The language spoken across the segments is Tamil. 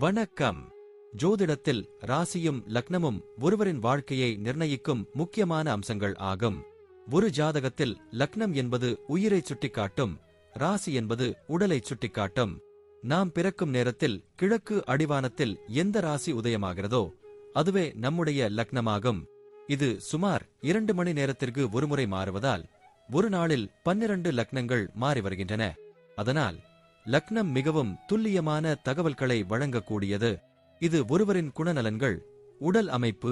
வணக்கம். ஜோதிடத்தில் ராசியும் லக்னமும் ஒருவரின் வாழ்க்கையை நிர்ணயிக்கும் முக்கியமான அம்சங்கள் ஆகும். ஒரு ஜாதகத்தில் லக்னம் என்பது உயிரை சுட்டிக்காட்டும், ராசி என்பது உடலை சுட்டிக்காட்டும். நாம் பிறக்கும் நேரத்தில் கிழக்கு அடிவானத்தில் எந்த ராசி உதயமாகிறதோ அதுவே நம்முடைய லக்னமாகும். இது சுமார் 2 மணி நேரத்திற்கு ஒருமுறை மாறுவதால் ஒரு நாளில் 12 லக்னங்கள் மாறி வருகின்றன. அதனால் லக்னம் மிகவும் துல்லியமான தகவல்களை வழங்கக்கூடியது. இது ஒருவரின் குணநலன்கள், உடல் அமைப்பு,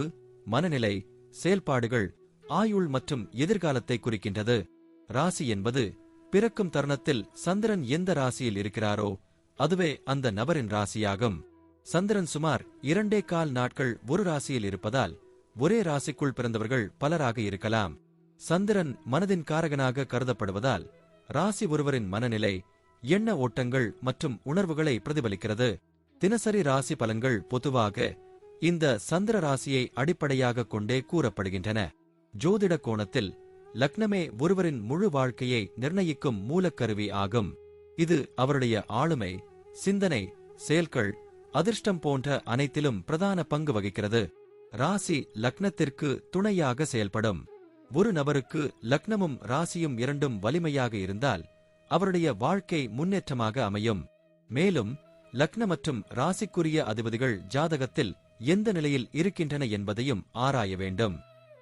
மனநிலை, செயல்பாடுகள், ஆயுள் மற்றும் எதிர்காலத்தை குறிக்கின்றது. ராசி என்பது பிறக்கும் தருணத்தில் சந்திரன் எந்த ராசியில் இருக்கிறாரோ அதுவே அந்த நபரின் ராசியாகும். சந்திரன் சுமார் 2.25 நாட்கள் ஒரு ராசியில் இருப்பதால் ஒரே ராசிக்குள் பிறந்தவர்கள் பலராக இருக்கலாம். சந்திரன் மனதின் காரகனாக கருதப்படுவதால் ராசி ஒருவரின் மனநிலை, எண்ண ஓட்டங்கள் மற்றும் உணர்வுகளை பிரதிபலிக்கிறது. தினசரி ராசி பலன்கள் பொதுவாக இந்த சந்திர ராசியை அடிப்படையாக கொண்டே கூறப்படுகின்றன. ஜோதிட கோணத்தில் லக்னமே ஒருவரின் முழு வாழ்க்கையை நிர்ணயிக்கும் மூலக்கருவி ஆகும். இது அவருடைய ஆளுமை, சிந்தனை, செயல்கள், அதிர்ஷ்டம் போன்ற அனைத்திலும் பிரதான பங்கு வகிக்கிறது. ராசி லக்னத்திற்கு துணையாக செயல்படும். ஒரு நபருக்கு லக்னமும் ராசியும் இரண்டும் வலிமையாக இருந்தால் அவருடைய வாழ்க்கை முன்னேற்றமாக அமையும். மேலும் லக்ன மற்றும் ராசிக்குரிய அதிபதிகள் ஜாதகத்தில் எந்த நிலையில் இருக்கின்றன என்பதையும் ஆராய வேண்டும்.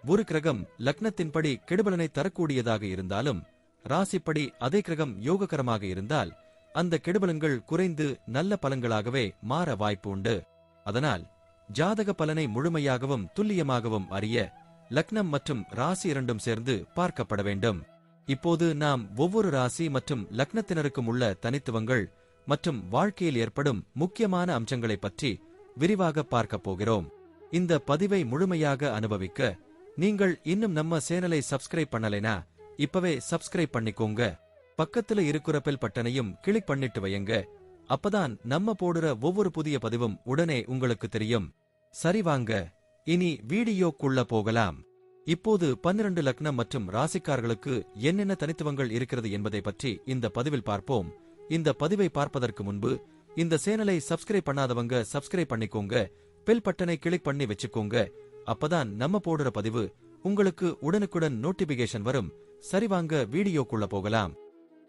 ஒரு கிரகம் லக்னத்தின்படி கெடுபலனை தரக்கூடியதாக இருந்தாலும் ராசிப்படி அதே கிரகம் யோககரமாக இருந்தால் அந்த கெடுபலன்கள் குறைந்து நல்ல பலன்களாகவே மாற வாய்ப்பு உண்டு. அதனால் ஜாதக பலனை முழுமையாகவும் துல்லியமாகவும் அறிய லக்னம் மற்றும் ராசி இரண்டும் சேர்ந்து பார்க்கப்பட வேண்டும். இப்போது நாம் ஒவ்வொரு ராசி மற்றும் லக்னத்தினருக்கும் உள்ள தனித்துவங்கள் மற்றும் வாழ்க்கையில் ஏற்படும் முக்கியமான அம்சங்களை பற்றி விரிவாக பார்க்கப் போகிறோம். இந்த பதிவை முழுமையாக அனுபவிக்க நீங்கள் இன்னும் நம்ம சேனலை சப்ஸ்கிரைப் பண்ணலைனா இப்பவே சப்ஸ்கிரைப் பண்ணிக்கோங்க. பக்கத்துல இருக்கிற பெல் பட்டனையும் கிளிக் பண்ணிட்டு வையுங்க. அப்பதான் நம்ம போடுற ஒவ்வொரு புதிய பதிவும் உடனே உங்களுக்கு தெரியும். சரி வாங்க, இனி வீடியோக்குள்ள போகலாம். இப்போது 12 லக்னம் மற்றும் ராசிக்காரர்களுக்கு என்னென்ன தனித்துவங்கள் இருக்கிறது என்பதை பற்றி இந்த பதிவில் பார்ப்போம். இந்த பதிவை பார்ப்பதற்கு முன்பு இந்த சேனலை சப்ஸ்கிரைப் பண்ணாதவங்க சப்ஸ்கிரைப் பண்ணிக்கோங்க. பெல் பட்டனை கிளிக் பண்ணி வச்சுக்கோங்க. அப்பதான் நம்ம போடுற பதிவு உங்களுக்கு உடனுக்குடன் நோட்டிபிகேஷன் வரும். சரி வாங்க வீடியோக்குள்ள போகலாம்.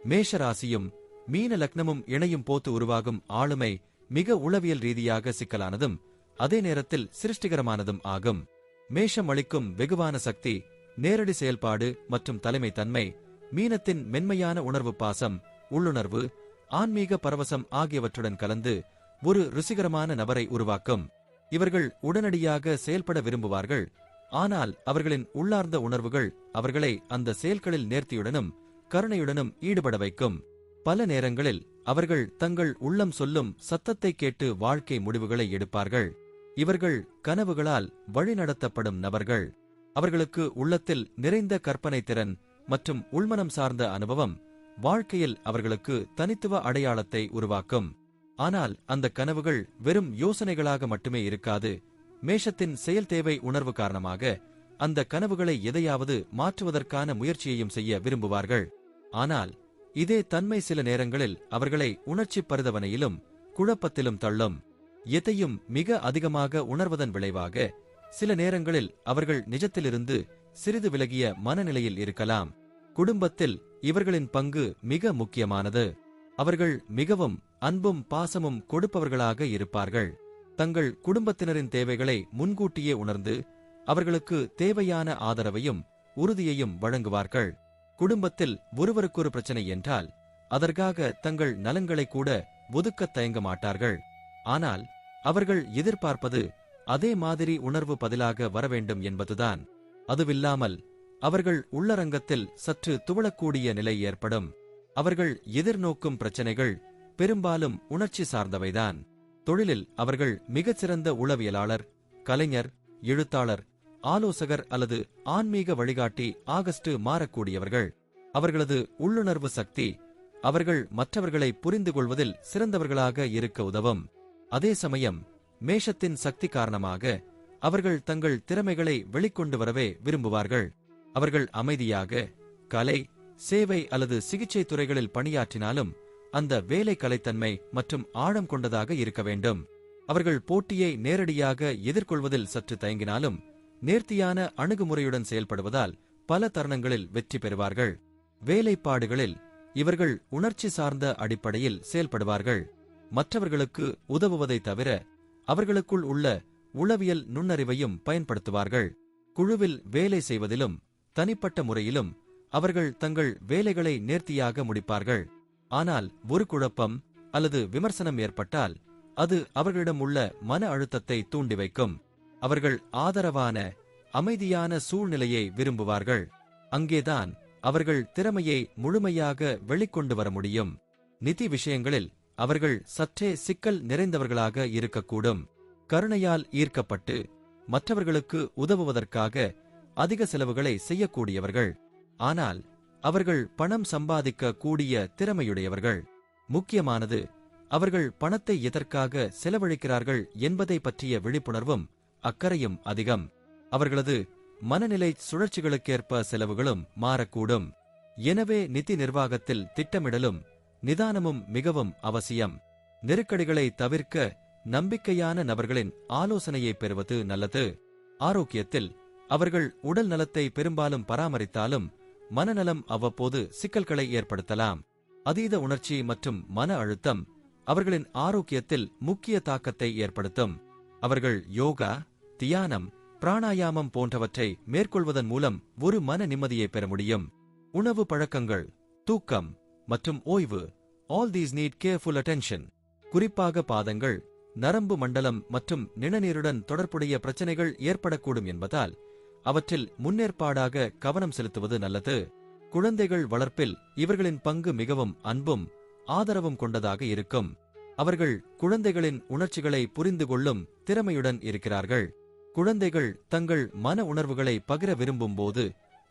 மேஷ ராசியும் மீன லக்னமும் இணையும் போத்து உருவாகும் ஆளுமை மிக உளவியல் ரீதியாக சிக்கலானதும் அதே நேரத்தில் சிருஷ்டிகரமானதும் ஆகும். மேஷம் அளிக்கும் வெகுவான சக்தி, நேரடி செயல்பாடு மற்றும் தலைமை தன்மை மீனத்தின் மென்மையான உணர்வு, பாசம், உள்ளுணர்வு, ஆன்மீக பரவசம் ஆகியவற்றுடன் கலந்து ஒரு ருசிகரமான நபரை உருவாக்கும். இவர்கள் உடனடியாக செயல்பட விரும்புவார்கள். ஆனால் அவர்களின் உள்ளார்ந்த உணர்வுகள் அவர்களை அந்த செயல்களில் நேர்த்தியுடனும் கருணையுடனும் ஈடுபட வைக்கும். பல நேரங்களில் அவர்கள் தங்கள் உள்ளம் சொல்லும் சத்தத்தை கேட்டு வாழ்க்கை முடிவுகளை எடுப்பார்கள். இவர்கள் கனவுகளால் வழிநடத்தப்படும் நபர்கள். அவர்களுக்கு உள்ளத்தில் நிறைந்த கற்பனை திறன் மற்றும் உள்மனம் சார்ந்த அனுபவம் வாழ்க்கையில் அவர்களுக்கு தனித்துவ அடையாளத்தை உருவாக்கும். ஆனால் அந்த கனவுகள் வெறும் யோசனைகளாக மட்டுமே இருக்காது. மேஷத்தின் செயல் தேவை உணர்வு காரணமாக அந்த கனவுகளை எதையாவது மாற்றுவதற்கான முயற்சியையும் செய்ய விரும்புவார்கள். ஆனால் இதே தன்மை சில நேரங்களில் அவர்களை உணர்ச்சி பரிதவனையிலும் குழப்பத்திலும் தள்ளும். எதையும் மிக அதிகமாக உணர்வதன் விளைவாக சில நேரங்களில் அவர்கள் நிஜத்திலிருந்து சிறிது விலகிய மனநிலையில் இருக்கலாம். குடும்பத்தில் இவர்களின் பங்கு மிக முக்கியமானது. அவர்கள் மிகவும் அன்பும் பாசமும் கொடுப்பவர்களாக இருப்பார்கள். தங்கள் குடும்பத்தினரின் தேவைகளை முன்கூட்டியே உணர்ந்து அவர்களுக்கு தேவையான ஆதரவையும் உறுதியையும் வழங்குவார்கள். குடும்பத்தில் ஒருவருக்கொரு பிரச்சனை என்றால் அதற்காக தங்கள் நலன்களை கூட ஒதுக்க தயங்க மாட்டார்கள். ஆனால் அவர்கள் எதிர்பார்ப்பது அதே மாதிரி உணர்வு பதிலாக வரவேண்டும் என்பதுதான். அதுவில்லாமல் அவர்கள் உள்ளரங்கத்தில் சற்று துவளக்கூடிய நிலை ஏற்படும். அவர்கள் எதிர்நோக்கும் பிரச்சனைகள் பெரும்பாலும் உணர்ச்சி சார்ந்தவைதான். தொழிலில் அவர்கள் மிகச்சிறந்த உளவியலாளர், கலைஞர், எழுத்தாளர், ஆலோசகர் அல்லது ஆன்மீக வழிகாட்டி ஆகஸ்ட் மாறக்கூடியவர்கள். அவர்களது உள்ளுணர்வு சக்தி அவர்கள் மற்றவர்களை புரிந்து கொள்வதில் சிறந்தவர்களாக இருக்க உதவும். அதே சமயம் மேஷத்தின் சக்தி காரணமாக அவர்கள் தங்கள் திறமைகளை வெளிக்கொண்டு வரவே விரும்புவார்கள். அவர்கள் அமைதியாக கலை, சேவை அல்லது சிகிச்சை துறைகளில் பணியாற்றினாலும் அந்த வேலை கலைத்தன்மை மற்றும் ஆழம் கொண்டதாக இருக்க வேண்டும். அவர்கள் போட்டியை நேரடியாக எதிர்கொள்வதில் சற்று தயங்கினாலும் நேர்த்தியான அணுகுமுறையுடன் செயல்படுவதால் பல தருணங்களில் வெற்றி பெறுவார்கள். வேலைப்பாடுகளில் இவர்கள் உணர்ச்சி சார்ந்த அடிப்படையில் செயல்படுவார்கள். மற்றவர்களுக்கு உதவுவதை தவிர அவர்களுக்குள் உள்ள உளவியல் நுண்ணறிவையும் பயன்படுத்துவார்கள். குழுவில் வேலை செய்வதிலும் தனிப்பட்ட முறையிலும் அவர்கள் தங்கள் வேலைகளை நேர்த்தியாக முடிப்பார்கள். ஆனால் ஒரு குழப்பம் அல்லது விமர்சனம் ஏற்பட்டால் அது அவர்களிடம் உள்ள மன அழுத்தத்தை தூண்டி வைக்கும். அவர்கள் ஆதரவான அமைதியான சூழ்நிலையை விரும்புவார்கள். அங்கேதான் அவர்கள் திறமையை முழுமையாக வெளிக்கொண்டு வர முடியும். நிதி விஷயங்களில் அவர்கள் சற்றே சிக்கல் நிறைந்தவர்களாக இருக்கக்கூடும். கருணையால் ஈர்க்கப்பட்டு மற்றவர்களுக்கு உதவுவதற்காக அதிக செலவுகளை செய்யக்கூடியவர்கள். ஆனால் அவர்கள் பணம் சம்பாதிக்க கூடிய திறமையுடையவர்கள். முக்கியமானது, அவர்கள் பணத்தை எதற்காக செலவழிக்கிறார்கள் என்பதை பற்றிய விழிப்புணர்வும் அக்கறையும் அதிகம். அவர்களது மனநிலை சுழற்சிகளுக்கேற்ப செலவுகளும் மாறக்கூடும். எனவே நிதி நிர்வாகத்தில் திட்டமிடலும் நிதானமும் மிகவும் அவசியம். நெருக்கடிகளை தவிர்க்க நம்பிக்கையான நபர்களின் ஆலோசனையை பெறுவது நல்லது. ஆரோக்கியத்தில் அவர்கள் உடல் நலத்தை பெரும்பாலும் பராமரித்தாலும் மனநலம் அவ்வப்போது சிக்கல்களை ஏற்படுத்தலாம். அதீத உணர்ச்சி மற்றும் மன அழுத்தம் அவர்களின் ஆரோக்கியத்தில் முக்கிய தாக்கத்தை ஏற்படுத்தும். அவர்கள் யோகா, தியானம், பிராணாயாமம் போன்றவற்றை மேற்கொள்வதன் மூலம் ஒரு மன நிம்மதியை பெற முடியும். உணவு பழக்கங்கள், தூக்கம் மற்றும் ஓய்வு, all these need careful attention. குறிப்பாக பாதங்கள், நரம்பு மண்டலம் மற்றும் நிணநீருடன் தொடர்புடைய பிரச்சனைகள் ஏற்படக்கூடும் என்பதால் அவற்றில் முன்னேற்பாடாக கவனம் செலுத்துவது நல்லது. குழந்தைகள் வளர்ப்பில் இவர்களின் பங்கு மிகவும் அன்பும் ஆதரவும் கொண்டதாக இருக்கும். அவர்கள் குழந்தைகளின் உணர்ச்சிகளை புரிந்து கொள்ளும் திறமையுடன் இருக்கிறார்கள். குழந்தைகள் தங்கள் மன உணர்வுகளை பகிர விரும்பும் போது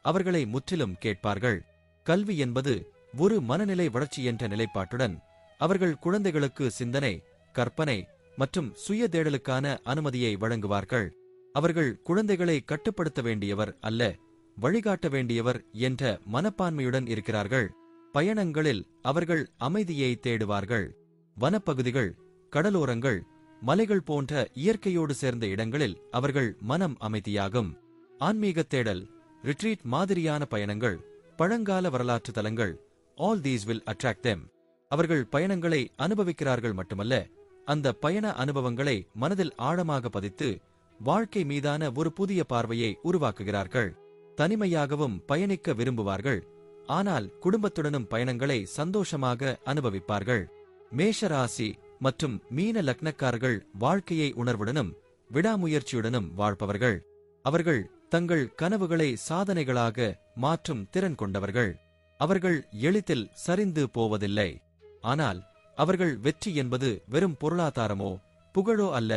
அவர்களை முற்றிலும் கேட்பார்கள். கல்வி என்பது ஒரு மனநிலை வளர்ச்சி என்ற நிலைப்பாட்டுடன் அவர்கள் குழந்தைகளுக்கு சிந்தனை, கற்பனை மற்றும் சுய தேடலுக்கான அனுமதியை வழங்குவார்கள். அவர்கள் குழந்தைகளை கட்டுப்படுத்த வேண்டியவர் அல்ல, வழிகாட்ட வேண்டியவர் என்ற மனப்பான்மையுடன் இருக்கிறார்கள். பயணங்களில் அவர்கள் அமைதியை தேடுவார்கள். வனப்பகுதிகள், கடலோரங்கள், மலைகள் போன்ற இயற்கையோடு சேர்ந்த இடங்களில் அவர்கள் மனம் அமைதியாகும். ஆன்மீக தேடல், ரிட்ரீட் மாதிரியான பயணங்கள், பழங்கால வரலாற்று தலங்கள், all these will attract them. அவர்கள் பயணங்களை அனுபவிக்கிறார்கள் மட்டுமல்ல, அந்த பயண அனுபவங்களை மனதில் ஆழமாக பதித்து வாழ்க்கை மீதான ஒரு புதிய பார்வையை உருவாக்குகிறார்கள். தனிமையாகவும் பயணிக்க விரும்புவார்கள், ஆனால் குடும்பத்துடனும் பயணங்களை சந்தோஷமாக அனுபவிப்பார்கள். மேஷராசி மற்றும் மீன லக்னக்காரர்கள் வாழ்க்கையை உணர்வுடனும் விடாமுயற்சியுடனும் வாழ்பவர்கள். அவர்கள் தங்கள் கனவுகளை சாதனைகளாக மாற்றும் திறன் கொண்டவர்கள். அவர்கள் எளிதில் சரிந்து போவதில்லை. ஆனால் அவர்கள் வெற்றி என்பது வெறும் பொருளாதாரமோ புகழோ அல்ல.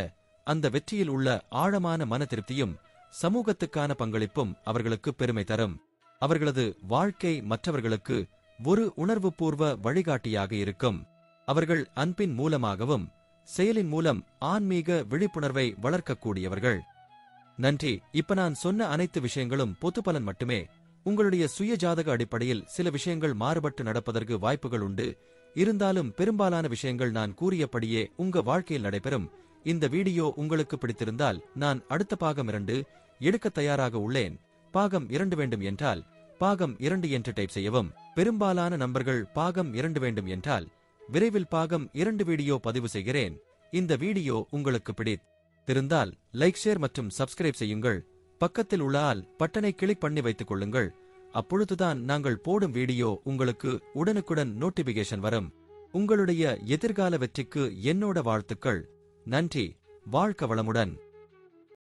அந்த வெற்றியில் உள்ள ஆழமான மன திருப்தியும் சமூகத்துக்கான பங்களிப்பும் அவர்களுக்கு பெருமை தரும். அவர்களது வாழ்க்கை மற்றவர்களுக்கு ஒரு உணர்வுபூர்வ வழிகாட்டியாக இருக்கும். அவர்கள் அன்பின் மூலமாகவும் செயலின் மூலம் ஆன்மீக விழிப்புணர்வை வளர்க்கக்கூடியவர்கள். நன்றி. இப்ப நான் சொன்ன அனைத்து விஷயங்களும் பொதுப்பலன் மட்டுமே. உங்களுடைய சுய ஜாதக அடிப்படையில் சில விஷயங்கள் மாறுபட்டு நடப்பதற்கு வாய்ப்புகள் உண்டு. இருந்தாலும் பெரும்பாலான விஷயங்கள் நான் கூறியபடியே உங்க வாழ்க்கையில் நடைபெறும். இந்த வீடியோ உங்களுக்கு பிடித்திருந்தால் நான் அடுத்த பாகம் 2 எடுக்க தயாராக உள்ளேன். பாகம் 2 வேண்டும் என்றால் பாகம் 2 என்று டைப் செய்யவும். பெரும்பாலான நண்பர்கள் பாகம் 2 வேண்டும் என்றால் விரைவில் பாகம் 2 வீடியோ பதிவு செய்கிறேன். இந்த வீடியோ உங்களுக்கு பிடித்திருந்தால் லைக், ஷேர் மற்றும் சப்ஸ்கிரைப் செய்யுங்கள். பக்கத்தில் உள்ள ஆல் பட்டனை கிளிக் பண்ணி வைத்துக் கொள்ளுங்கள். அப்பொழுதுதான் நாங்கள் போடும் வீடியோ உங்களுக்கு உடனுக்குடன் நோட்டிபிகேஷன் வரும். உங்களுடைய எதிர்கால வெற்றிக்கு என்னோட வாழ்த்துக்கள். நன்றி. வாழ்க வளமுடன்.